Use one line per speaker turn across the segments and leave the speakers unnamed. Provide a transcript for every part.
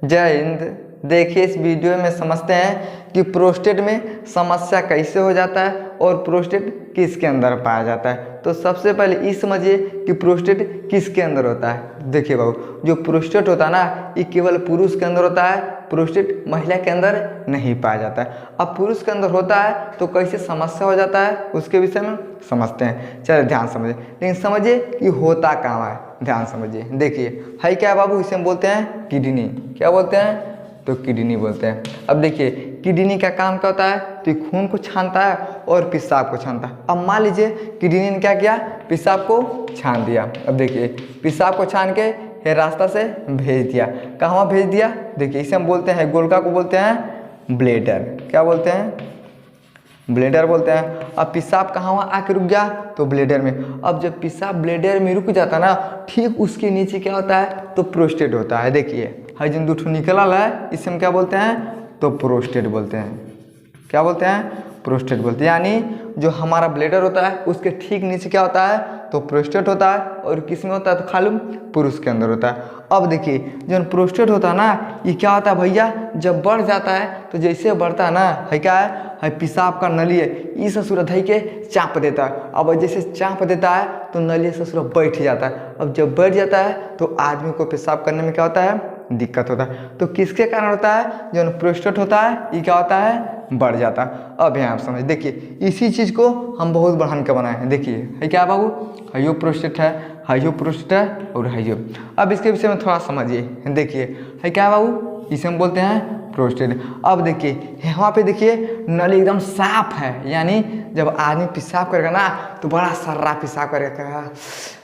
जय हिंद। देखिए इस वीडियो में समझते हैं कि प्रोस्टेट में समस्या कैसे हो जाता है और प्रोस्टेट किसके अंदर पाया जाता है। तो सबसे पहले ये समझिए कि प्रोस्टेट किसके अंदर होता है। देखिए बाबू, जो प्रोस्टेट होता है ना, ये केवल पुरुष के अंदर होता है, प्रोस्टेट महिला के अंदर नहीं पाया जाता है। अब पुरुष के अंदर होता है तो कैसे समस्या हो जाता है उसके विषय में समझते हैं। चलिए ध्यान समझिए, लेकिन समझिए कि होता कहाँ है, ध्यान समझिए। देखिए है क्या बाबू, इसे हम बोलते हैं किडनी। क्या बोलते हैं? तो किडनी बोलते हैं। अब देखिए किडनी का काम क्या होता है, तो ये खून को छानता है और पेशाब को छानता है। अब मान लीजिए किडनी ने क्या किया, पेशाब को छान दिया। अब देखिए पेशाब को छान के ये रास्ता से भेज दिया। कहाँ भेज दिया? देखिए इसे हम बोलते हैं, गोलका को बोलते हैं ब्लेडर। क्या बोलते हैं? ब्लेडर बोलते हैं। अब पेशाब कहाँ वहाँ आके रुक गया, तो ब्लेडर में। अब जब पेशाब ब्लेडर में रुक जाता ना, ठीक उसके नीचे क्या होता है, तो प्रोस्टेट होता है। देखिए हाइजन दूठू निकला है, इसे हम क्या बोलते हैं, तो प्रोस्टेट बोलते हैं। क्या बोलते हैं? प्रोस्टेट बोलते हैं। यानी जो हमारा ब्लेडर होता है उसके ठीक नीचे क्या होता है, तो प्रोस्टेट होता है। और किस में होता है, तो खाली पुरुष के अंदर होता है। अब देखिए जो प्रोस्टेट होता है ना, ये क्या होता है भैया, जब बढ़ जाता है तो जैसे बढ़ता है ना, है क्या है पेशाब का नली है, इस ससुर धई के चाप देता है। अब जैसे चाप देता है तो नली ससुर बैठ जाता है। अब जब बैठ जाता है तो आदमी को पेशाब करने में क्या होता है, दिक्कत होता है। तो किसके कारण होता है, जो प्रोस्टेट होता है ये क्या होता है, बढ़ जाता है। अब यहाँ आप समझ, देखिए इसी चीज़ को हम बहुत बढ़ान के बनाए हैं। देखिए है क्या बाबू, हाइयो प्रोस्टेट है, हाइयो प्रोस्टेट है और हाइयो। अब इसके विषय में थोड़ा समझिए। देखिए है क्या बाबू, इसे हम बोलते हैं प्रोस्टेट। अब देखिए यहाँ पे देखिए नली एकदम साफ है, यानी जब आदमी पेशाब करेगा ना तो बड़ा सर्रा पेशाब करेगा,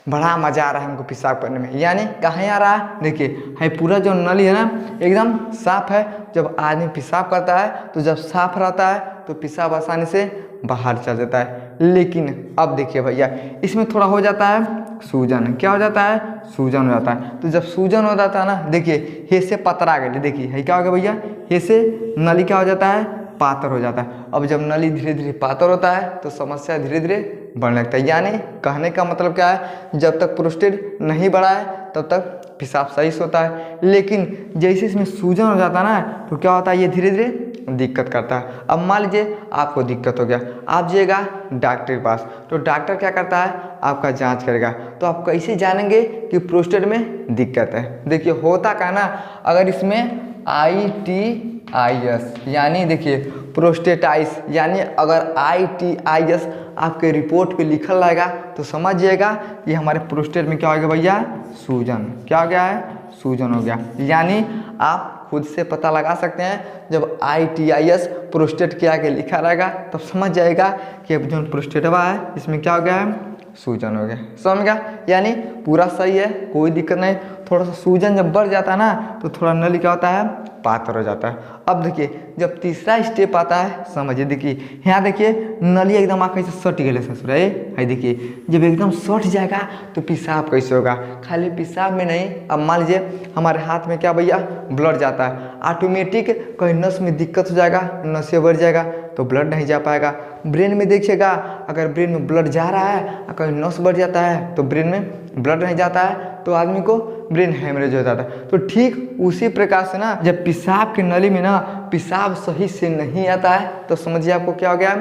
बड़ा मजा आ रहा है हमको पेशाब करने में। यानी कहाँ आ रहा है, देखिए है पूरा जो नली है ना एकदम साफ है। जब आदमी पेशाब करता है तो जब साफ रहता है तो पेशाब आसानी से बाहर चल जाता है। लेकिन अब देखिए भैया इसमें थोड़ा हो जाता है सूजन। क्या हो जाता है, सूजन हो जाता है। तो जब सूजन हो जाता है ना, देखिए हे से पतरा गए, देखिए है क्या हो गया भैया, हे से नली क्या हो जाता है, पातर हो जाता है। अब जब नली धीरे धीरे पातर होता है तो समस्या धीरे धीरे बढ़ने लगता है। यानी कहने का मतलब क्या है, जब तक प्रोस्टेट नहीं बढ़ा है तब तक पेशाब सही से होता है। लेकिन जैसे इसमें सूजन हो जाता है ना, तो क्या होता है, ये धीरे धीरे दिक्कत करता है। अब मान लीजिए आपको दिक्कत हो गया, आप जाइएगा डॉक्टर के पास, तो डॉक्टर क्या करता है, आपका जांच करेगा। तो आप कैसे जानेंगे कि प्रोस्टेट में दिक्कत है? देखिए होता क्या ना, अगर इसमें ITIS यानी देखिए प्रोस्टेटाइस, यानी अगर ITIS आपके रिपोर्ट पे लिखल रहेगा तो समझिएगा कि हमारे प्रोस्टेट में क्या हो गया भैया, सूजन। क्या हो गया है, सूजन हो गया। यानी आप खुद से पता लगा सकते हैं, जब ITIS प्रोस्टेट के आगे लिखा रहेगा तब समझ जाएगा कि अब जो प्रोस्टेटवा है इसमें क्या हो गया है, सूजन हो गया। समझ गया? यानी पूरा सही है, कोई दिक्कत नहीं। थोड़ा सा सूजन जब बढ़ जाता है ना तो थोड़ा नली क्या होता है, पातर हो जाता है। अब देखिए जब तीसरा स्टेप आता है, समझिए देखिए यहाँ देखिए नली एकदम आँख से सट गए ससुर है। देखिए जब एकदम सट जाएगा तो पेशाब कैसे होगा, खाली पेशाब में नहीं। अब मान लीजिए हमारे हाथ में क्या भैया, ब्लड जाता है, ऑटोमेटिक कहीं नस में दिक्कत हो जाएगा, नस से बढ़ जाएगा तो ब्लड नहीं जा पाएगा। ब्रेन में देखिएगा, अगर ब्रेन में ब्लड जा रहा है, अगर नस बढ़ जाता है तो ब्रेन में ब्लड नहीं जाता है तो आदमी को ब्रेन हेमरेज हो जाता है। तो ठीक उसी प्रकार से ना, जब पेशाब की नली में ना पेशाब सही से नहीं आता है तो समझिए आपको क्या हो गया,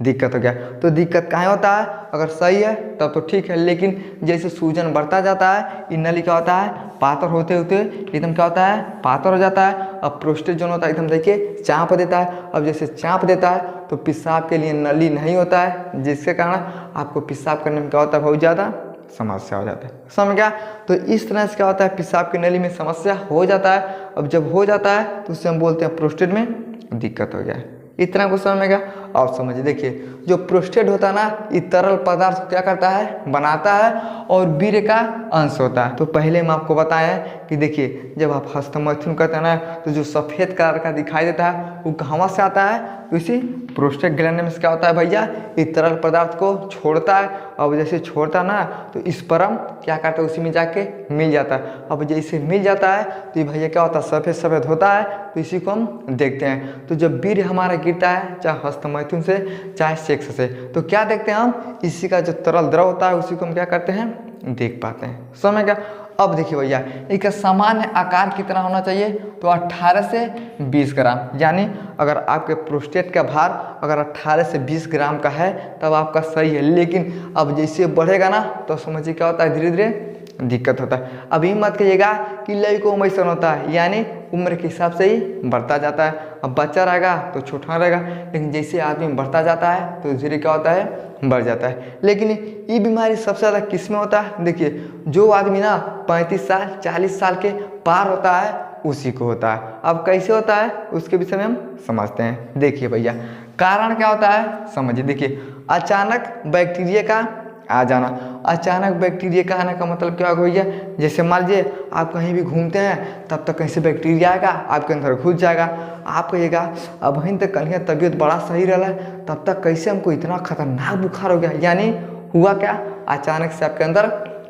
दिक्कत हो गया। तो दिक्कत कहाँ होता है, अगर सही है तब तो ठीक है, लेकिन जैसे सूजन बढ़ता जाता है ये नली क्या होता है, पातर होते होते एकदम क्या होता है, पातर हो जाता है। अब प्रोस्टेट जो होता है एकदम देखिए चाप देता है। अब जैसे चाप देता है तो पेशाब के लिए नली नहीं होता है, जिसके कारण आपको पेशाब करने में क्या होता है, बहुत ज़्यादा समस्या हो जाता है। समझ गया? तो इस तरह से क्या होता है, पेशाब की नली में समस्या हो जाता है। अब जब हो जाता है तो उससे हम बोलते हैं प्रोस्टेट में दिक्कत हो गया है। इतना को समझ में गया? और समझिए देखिए जो प्रोस्टेट होता है ना, ये तरल पदार्थ क्या करता है, बनाता है और वीर्य का अंश होता है। तो पहले मैं आपको बताया कि देखिए जब आप हस्तमैथुन करते हैं ना तो जो सफ़ेद कलर का दिखाई देता है वो कहाँ से आता है, तो इसी प्रोस्टेट ग्लैंड में से क्या होता है भैया, ये तरल पदार्थ को छोड़ता है। अब जैसे छोड़ता ना तो स्पर्म क्या करता है, उसी में जाके मिल जाता है। अब जैसे मिल जाता है तो ये भैया क्या होता है, सफ़ेद सफ़ेद होता है। तो इसी को हम देखते हैं। तो जब वीर्य हमारा गिरता है, चाहे हस्तमैथुन से चाहे सेक्स से, तो क्या देखते हैं हम, इसी का जो तरल द्रव होता है उसी को हम क्या करते हैं, देख पाते हैं। समझ गया? अब देखिए भैया, इसका सामान्य आकार कितना होना चाहिए, तो 18 से 20 ग्राम। यानी अगर आपके प्रोस्टेट का भार अगर 18 से 20 ग्राम का है तब आपका सही है। लेकिन अब जैसे बढ़ेगा ना तो समझिए क्या होता है, धीरे धीरे दिक्कत होता है। अभी मत कहिएगा कि लड़कों में ऐसा होता है, यानी उम्र के हिसाब से ही बढ़ता जाता है। अब बच्चा रहेगा तो छोटा रहेगा, लेकिन जैसे आदमी बढ़ता जाता है तो धीरे क्या होता है, बढ़ जाता है। लेकिन ये बीमारी सबसे ज़्यादा किस में होता है, देखिए जो आदमी ना 35 साल 40 साल के पार होता है उसी को होता है। अब कैसे होता है उसके विषय में हम समझते हैं। देखिए भैया, कारण क्या होता है समझिए। देखिए, अचानक बैक्टीरिया का आ जाना। अचानक बैक्टीरिया का आने का मतलब क्या होगा भैया, जैसे मान लीजिए आप कहीं भी घूमते हैं तब तक कहीं से बैक्टीरिया आएगा, आपके अंदर घुस जाएगा। आप कहिएगा अब वहीं तक कहीं तबीयत बड़ा सही रहा तब तक कैसे हमको इतना खतरनाक बुखार हो गया। यानी हुआ क्या, अचानक से आपके अंदर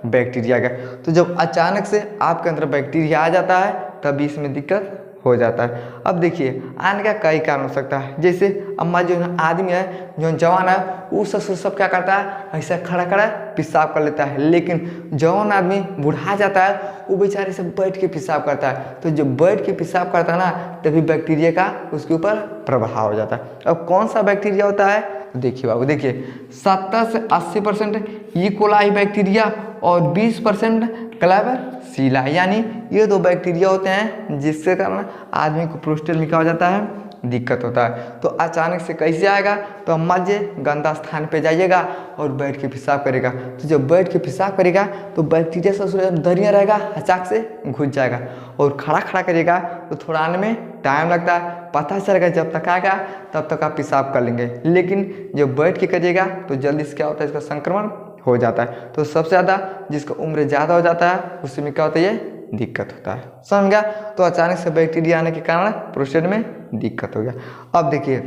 बैक्टीरिया आ गया। तो जब अचानक से आपके अंदर बैक्टीरिया आ जाता है तभी इसमें दिक्कत हो जाता है। अब देखिए, आने का कई कारण हो सकता है। जैसे अम्मा जो आदमी है, जो जवान है, वो सब क्या करता है, ऐसा खड़ा खड़ा पेशाब कर लेता है। लेकिन जवान आदमी बुढ़ा जाता है, वो बेचारे से बैठ के पेशाब करता है। तो जब बैठ के पेशाब करता है ना, तभी बैक्टीरिया का उसके ऊपर प्रभाव हो जाता है। अब कौन सा बैक्टीरिया होता है, देखिए बाबू, देखिए 70 से 80% ई कोलाई बैक्टीरिया और 20% क्लेबसिला, यानी ये दो बैक्टीरिया होते हैं जिसके कारण आदमी को प्रोस्टेट में क्या हो जाता है, दिक्कत होता है। तो अचानक से कैसे आएगा, तो हम मान लीजिए गंदा स्थान पे जाइएगा और बैठ के पेशाब करेगा। तो जब बैठ के पेशाब करेगा तो बैक्टीरिया से दरिया रहेगा, अचानक से घुस जाएगा। और खड़ा खड़ा करिएगा तो थोड़ा आने में टाइम लगता है, पता चलेगा जब तक आएगा तब तक आप पेशाब कर लेंगे। लेकिन जब बैठ के करिएगा तो जल्दी से क्या होता है, इसका संक्रमण हो जाता है। तो सबसे ज़्यादा जिसका उम्र ज़्यादा हो जाता है उसमें क्या होता है, ये दिक्कत होता है। समझ गया। तो अचानक से बैक्टीरिया आने के कारण प्रोस्टेट में दिक्कत हो गया। अब देखिए,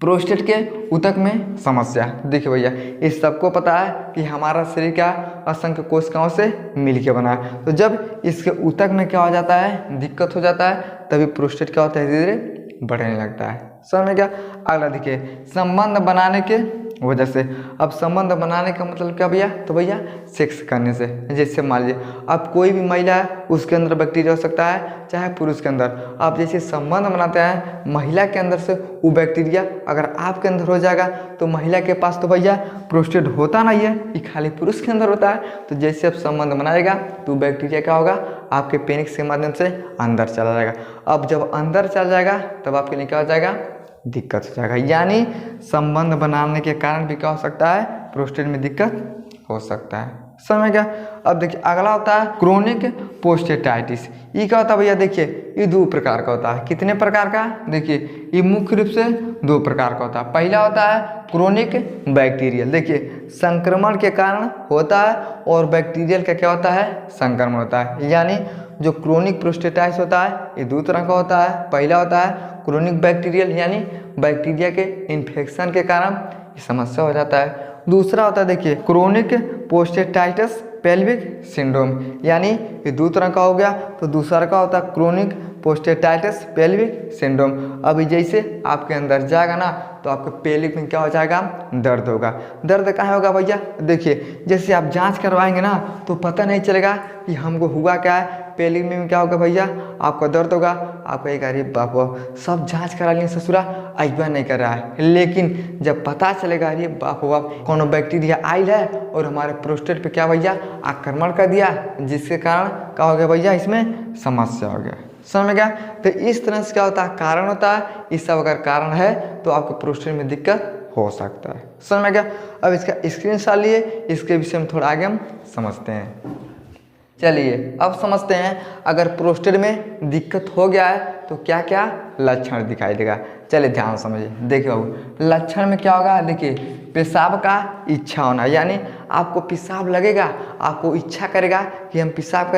प्रोस्टेट के ऊतक में समस्या। देखिए भैया, इस सबको पता है कि हमारा शरीर क्या असंख्य कोशिकाओं से मिलके बना है। तो जब इसके ऊतक में क्या हो जाता है, दिक्कत हो जाता है, तभी प्रोस्टेट क्या होता है, धीरे धीरे बढ़ने लगता है। समझ में क्या। अगला देखिए, संबंध बनाने के वजह से। अब संबंध बनाने का मतलब क्या भैया, तो भैया सेक्स करने से। जैसे मान लीजिए अब कोई भी महिला है, उसके अंदर बैक्टीरिया हो सकता है, चाहे पुरुष के अंदर। आप जैसे संबंध बनाते हैं महिला के अंदर से, वो बैक्टीरिया अगर आपके अंदर हो जाएगा तो महिला के पास तो भैया प्रोस्टेट होता नहीं है, ये खाली पुरुष के अंदर होता है। तो जैसे आप संबंध बनाएगा तो बैक्टीरिया क्या होगा, आपके पेनिस के माध्यम से अंदर चला जाएगा। अब जब अंदर चला जाएगा तब आपके लिए क्या हो जाएगा, दिक्कत हो जाएगा। यानी संबंध बनाने के कारण भी क्या हो सकता है, प्रोस्टेट में दिक्कत हो सकता है। समझ गया। अब देखिए, अगला होता है क्रोनिक प्रोस्टेटाइटिस। ये क्या होता है भैया, देखिए ये दो प्रकार का होता है। कितने प्रकार का, देखिए ये मुख्य रूप से दो प्रकार का होता है। पहला होता है क्रोनिक बैक्टीरियल, देखिए संक्रमण के कारण होता है, और बैक्टीरियल का क्या होता है, संक्रमण होता है। यानी जो क्रोनिक प्रोस्टेटाइटिस होता है ये दो तरह का होता है। पहला होता है क्रोनिक बैक्टीरियल, यानी बैक्टीरिया के इन्फेक्शन के कारण ये समस्या हो जाता है। दूसरा होता है देखिए क्रोनिक प्रोस्टेटाइटिस पेल्विक सिंड्रोम, यानी ये दो तरह का हो गया। तो दूसरा का होता है क्रोनिक प्रोस्टेटाइटिस पेल्विक सिंड्रोम। अभी जैसे आपके अंदर जाएगा ना तो आपके पेल्विक में क्या हो जाएगा, दर्द होगा। दर्द कहाँ होगा भैया, देखिए जैसे आप जांच करवाएंगे ना तो पता नहीं चलेगा कि हमको हुआ क्या है। पेल्विक में क्या होगा भैया, आपका दर्द होगा। आप कहेगा अरे बाप सब जांच करा लिए ससुरा, अजबा नहीं कर रहा है। लेकिन जब पता चलेगा अरे बाप कोनो बैक्टीरिया आयल है और हमारे प्रोस्टेट पे क्या भैया आक्रमण कर दिया, जिसके कारण क्या हो गया भैया, इसमें समस्या हो गया। समझ में गया। तो इस तरह से क्या होता है, कारण होता है। इस सब अगर कारण है तो आपके प्रोस्टेट में दिक्कत हो सकता है। समझ में गया। अब इसका स्क्रीनशॉट लिए इसके विषय में थोड़ा आगे हम समझते हैं। चलिए अब समझते हैं, अगर प्रोस्टेट में दिक्कत हो गया है तो क्या क्या लक्षण दिखाई देगा। चलिए ध्यान से समझिए। देखिए बाबू, लक्षण में क्या होगा, देखिए पेशाब का इच्छा होना, यानी आपको पेशाब लगेगा, आपको इच्छा करेगा कि हम पेशाब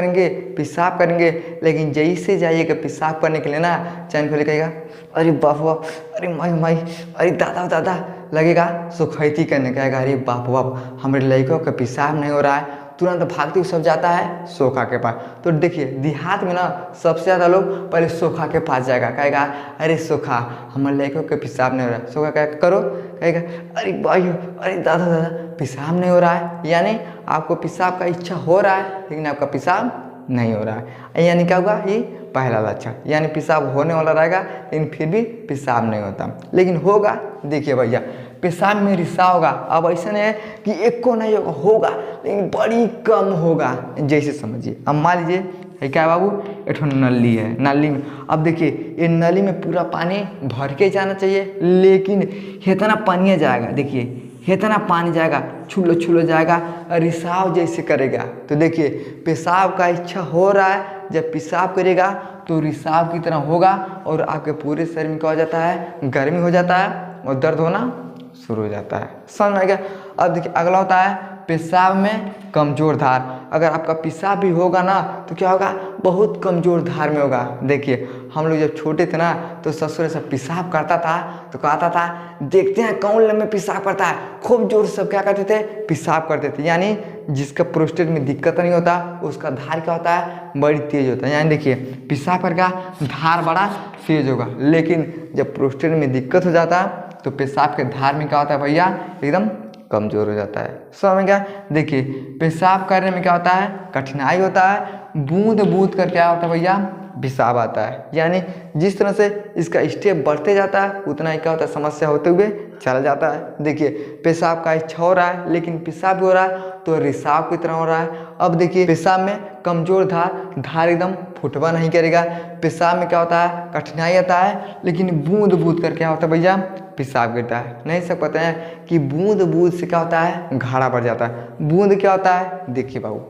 करेंगे, लेकिन जैसे जाइएगा पेशाब करने के लिए ना, चैन खोले कहेगा अरे बाप, अरे माई, अरे दादा लगेगा सुखैती करने कहेगा अरे बाप हमारे लड़कों का पेशाब नहीं हो रहा है। तुरंत भागते हुए सब जाता है सोखा के पास। तो देखिए देहात में ना सबसे ज़्यादा लोग पहले सोखा के पास जाएगा, कहेगा अरे सोखा हमारे लड़कों के पेशाब नहीं हो रहा है। सोखा क्या करो, कहेगा अरे भाई अरे दादा दादा पेशाब नहीं हो रहा है, यानी आपको पेशाब का इच्छा हो रहा है लेकिन आपका पेशाब नहीं हो रहा है, यानी क्या होगा, ये पहला लक्षण, यानी पेशाब होने वाला रहेगा लेकिन फिर भी पेशाब नहीं होता, लेकिन होगा। देखिए भैया पेशाब में रिसाव होगा, अब ऐसा नहीं है कि एक को नहीं होगा, होगा लेकिन बड़ी कम होगा। जैसे समझिए अब मान लीजिए है क्या बाबू, एक नली है, नली में अब देखिए ये नली में पूरा पानी भर के जाना चाहिए, लेकिन इतना पानी जाएगा, देखिए इतना पानी जाएगा, छुलो छुलो जाएगा, रिसाव जैसे करेगा। तो देखिए पेशाब का इच्छा हो रहा है, जब पेशाब करेगा तो रिसाव की तरह होगा और आपके पूरे शरीर में क्या हो जाता है, गर्मी हो जाता है और दर्द होना शुरू हो जाता है। समझ में आ गया। अब देखिए अगला होता है पेशाब में कमजोर धार। अगर आपका पेशाब भी होगा ना तो क्या होगा, बहुत कमजोर धार में होगा। देखिए हम लोग जब छोटे थे ना तो ससुर से पेशाब करता था तो कहता था देखते हैं कौन लम्बे पेशाब करता है, खूब जोर से सब क्या करते थे, पेशाब करते थे। यानी जिसका प्रोस्टेट में दिक्कत नहीं होता उसका धार क्या होता है, बड़ी तेज होता है। यानी देखिए पेशाब करके धार बड़ा तेज होगा, लेकिन जब प्रोस्टेट में दिक्कत हो जाता है तो पेशाब के धार में क्या होता है भैया, एकदम कमजोर हो जाता है। समझ में क्या, देखिए पेशाब करने में क्या होता है, कठिनाई होता है, बूंद बूंद कर क्या होता है भैया, पेशाब आता है। यानी जिस तरह से इसका स्टेप बढ़ते जाता है उतना ही क्या होता है, समस्या होते हुए चला जाता है। देखिए पेशाब का इच्छा हो रहा है लेकिन पेशाब भी हो रहा है तो रिसाव की तरह हो रहा है। अब देखिए पेशाब में कमजोर धार एकदम फुटवा नहीं करेगा। पेशाब में क्या होता है, कठिनाई आता है, लेकिन बूंद बूंद कर क्या होता है भैया, पेशाब गिरता है। नहीं सब पता है कि बूंद बूंद से क्या होता है, घाड़ा बढ़ जाता है। बूंद क्या होता है, देखिए बाबू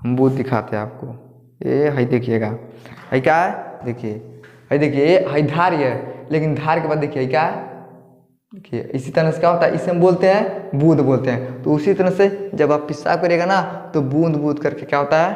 हम बूंद दिखाते हैं आपको, ये है देखिएगा, है क्या है, देखिए है, देखिए ये है धार है, लेकिन धार के बाद देखिए क्या है, देखिए इसी तरह से क्या होता है, इसे हम बोलते हैं बूंद बोलते हैं। तो उसी तरह से जब आप पेशाब करेगा ना तो बूंद बूंद करके क्या होता है,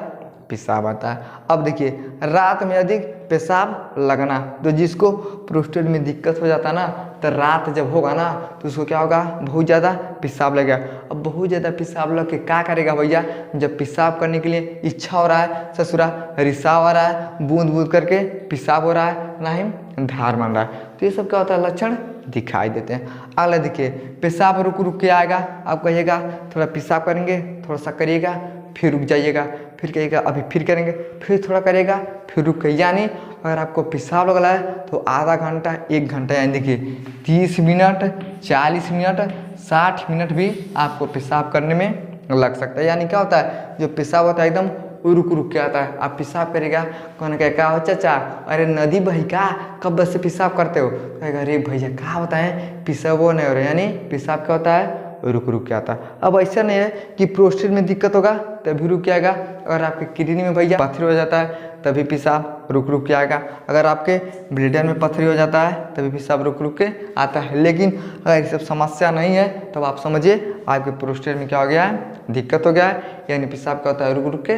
पेशाब आता है। अब देखिए रात में अधिक पेशाब लगना, तो जिसको प्रोस्टेट में दिक्कत हो जाता है ना तो रात जब होगा ना तो उसको क्या होगा, बहुत ज़्यादा पेशाब लगेगा। अब बहुत ज़्यादा पेशाब लग के क्या करेगा भैया, जब पेशाब करने के लिए इच्छा हो रहा है, ससुरा रिसाव आ रहा है, बूंद बूंद करके पेशाब हो रहा है, ना ही धार बन रहा है, तो ये सब क्या होता है, लक्षण दिखाई देते हैं। अगला देखिए पेशाब रुक रुक के आएगा, आप कहिएगा थोड़ा पेशाब करेंगे, थोड़ा सा करिएगा, फिर रुक जाइएगा, फिर कहिएगा अभी फिर करेंगे, फिर थोड़ा करेगा, फिर रुक के। यानी अगर आपको पेशाब लग रहा है तो आधा घंटा 1 घंटा, यानी देखिए 30 मिनट 40 मिनट 60 मिनट भी आपको पेशाब करने में लग सकता है। यानी क्या होता है, जो पेशाब होता है एकदम रुक रुक के आता है। आप पेशाब करेगा, कौन कहे क्या हो चाचा, अरे नदी बही का, कब बस से पेशाब करते हो, कहेगा अरे भैया क्या होता है, पेशाब वो नहीं हो रहा, यानी पेशाब क्या होता है, रुक रुक के आता है। अब ऐसा नहीं है कि प्रोस्टेट में दिक्कत होगा तभी रुक के आएगा, अगर आपके किडनी में भैया पत्थर हो जाता है तभी पेशाब रुक रुक के आएगा, अगर आपके ब्लडर में पत्थरी हो जाता है तभी पेशाब रुक रुक के आता है। लेकिन अगर ये सब समस्या नहीं है तब आप समझिए आपके प्रोस्टेट में क्या हो गया है, दिक्कत हो गया है, यानी पेशाब क्या होता है, रुक रुक के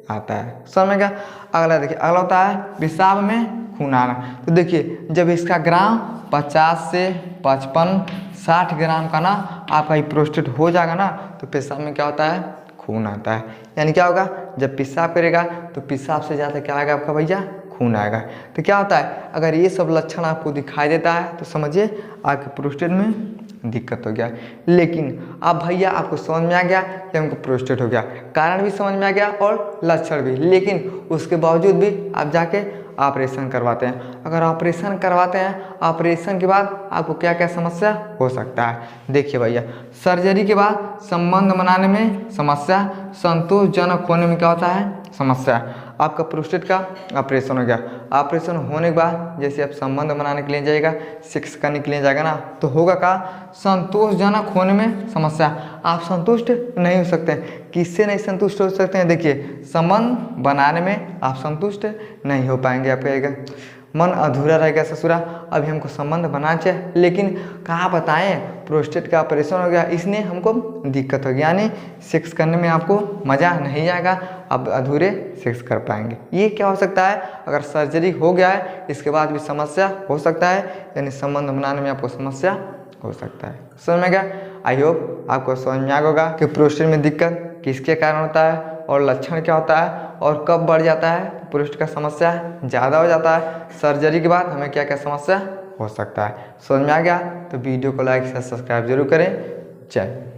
आता है। समझ गया। अगला देखिए, अगला होता है पेशाब में खून आना। तो देखिए जब इसका ग्राम 50 से 55 60 ग्राम का ना आपका ये प्रोस्टेट हो जाएगा ना तो पेशाब में क्या होता है, खून आता है। यानी क्या होगा, जब पेशाब करेगा तो पेशाब से ज़्यादा क्या आएगा आपका भैया, खून आएगा। तो क्या होता है, अगर ये सब लक्षण आपको दिखाई देता है तो समझिए आपके प्रोस्टेट में दिक्कत हो गया। लेकिन अब भैया आपको समझ में आ गया कि हमको प्रोस्टेट हो गया, कारण भी समझ में आ गया और लक्षण भी, लेकिन उसके बावजूद भी आप जाके ऑपरेशन करवाते हैं। अगर ऑपरेशन करवाते हैं, ऑपरेशन के बाद आपको क्या क्या समस्या हो सकता है, देखिए भैया सर्जरी के बाद संबंध बनाने में समस्या, संतोषजनक होने में क्या होता है, समस्या। आपका प्रोस्टेट का ऑपरेशन हो गया, ऑपरेशन होने के बाद जैसे आप संबंध बनाने के लिए जाएगा, सेक्स करने के लिए जाएगा ना तो होगा का, संतोषजनक होने में समस्या, आप संतुष्ट नहीं हो सकते। किससे नहीं संतुष्ट हो सकते हैं, देखिए संबंध बनाने में आप संतुष्ट नहीं हो पाएंगे। आप कहेगा मन अधूरा रहेगा, ससुरा अभी हमको संबंध बनाना चाहिए, लेकिन कहाँ बताएं प्रोस्टेट का ऑपरेशन हो गया, इसने हमको दिक्कत होगी, यानी सेक्स करने में आपको मज़ा नहीं आएगा, अब अधूरे सेक्स कर पाएंगे। ये क्या हो सकता है, अगर सर्जरी हो गया है इसके बाद भी समस्या हो सकता है, यानी संबंध बनाने में आपको समस्या हो सकता है। समझ में गया। आई होप आपको समझ में आ गया होगा कि प्रोस्टेट में दिक्कत किसके कारण होता है और लक्षण क्या होता है और कब बढ़ जाता है, प्रोस्टेट का समस्या ज़्यादा हो जाता है, सर्जरी के बाद हमें क्या क्या समस्या हो सकता है। समझ में आ गया तो वीडियो को लाइक से सब्सक्राइब जरूर करें। जय